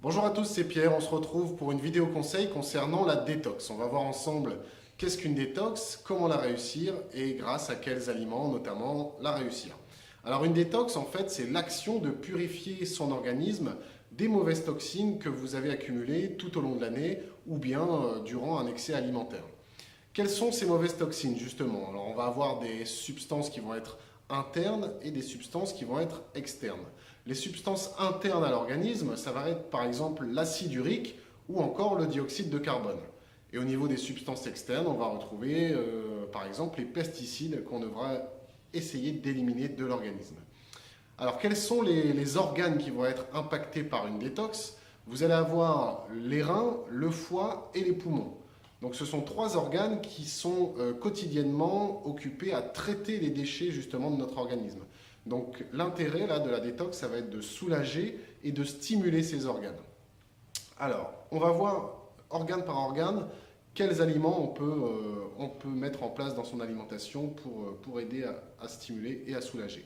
Bonjour à tous, c'est Pierre. On se retrouve pour une vidéo conseil concernant la détox. On va voir ensemble qu'est-ce qu'une détox, comment la réussir et grâce à quels aliments notamment la réussir. Alors une détox en fait c'est l'action de purifier son organisme des mauvaises toxines que vous avez accumulées tout au long de l'année ou bien durant un excès alimentaire. Quelles sont ces mauvaises toxines justement? Alors on va avoir des substances qui vont être internes et des substances qui vont être externes. Les substances internes à l'organisme, ça va être par exemple l'acide urique ou encore le dioxyde de carbone. Et au niveau des substances externes, on va retrouver par exemple les pesticides qu'on devra essayer d'éliminer de l'organisme. Alors quels sont les organes qui vont être impactés par une détox? Vous allez avoir les reins, le foie et les poumons. Donc ce sont trois organes qui sont quotidiennement occupés à traiter les déchets justement de notre organisme. Donc l'intérêt là de la détox, ça va être de soulager et de stimuler ces organes. Alors, on va voir organe par organe quels aliments on peut mettre en place dans son alimentation pour aider à stimuler et à soulager.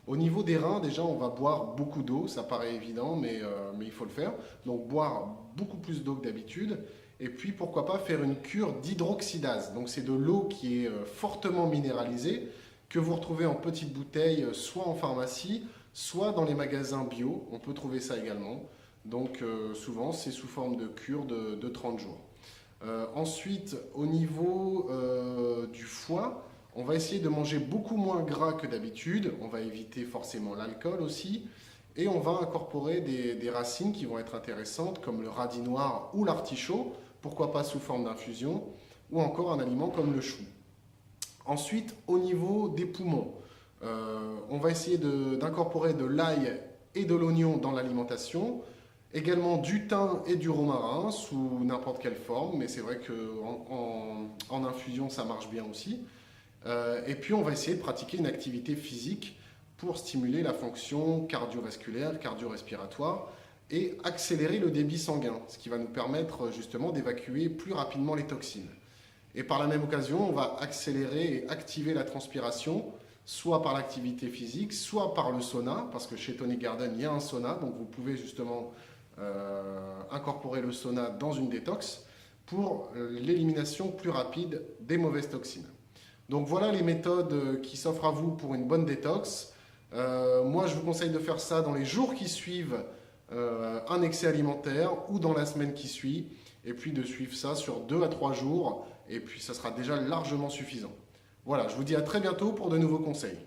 Au niveau des reins, déjà, on va boire beaucoup d'eau, ça paraît évident, mais il faut le faire. Donc boire beaucoup plus d'eau que d'habitude. Et puis, pourquoi pas faire une cure d'hydroxydase. Donc c'est de l'eau qui est fortement minéralisée, que vous retrouvez en petites bouteilles, soit en pharmacie, soit dans les magasins bio. On peut trouver ça également. Donc souvent, c'est sous forme de cure de 30 jours. Ensuite, au niveau du foie, on va essayer de manger beaucoup moins gras que d'habitude. On va éviter forcément l'alcool aussi. Et on va incorporer des racines qui vont être intéressantes, comme le radis noir ou l'artichaut, pourquoi pas sous forme d'infusion, ou encore un aliment comme le chou. Ensuite, au niveau des poumons, on va essayer d'incorporer de l'ail et de l'oignon dans l'alimentation, également du thym et du romarin sous n'importe quelle forme, mais c'est vrai qu'en infusion ça marche bien aussi. Et puis on va essayer de pratiquer une activité physique pour stimuler la fonction cardiovasculaire, cardio-respiratoire et accélérer le débit sanguin, ce qui va nous permettre justement d'évacuer plus rapidement les toxines. Et par la même occasion, on va accélérer et activer la transpiration, soit par l'activité physique, soit par le sauna, parce que chez Tonic Garden, il y a un sauna, donc vous pouvez justement incorporer le sauna dans une détox pour l'élimination plus rapide des mauvaises toxines. Donc voilà les méthodes qui s'offrent à vous pour une bonne détox. Moi, je vous conseille de faire ça dans les jours qui suivent un excès alimentaire ou dans la semaine qui suit, et puis de suivre ça sur 2 à 3 jours, et puis ça sera déjà largement suffisant. Voilà, je vous dis à très bientôt pour de nouveaux conseils.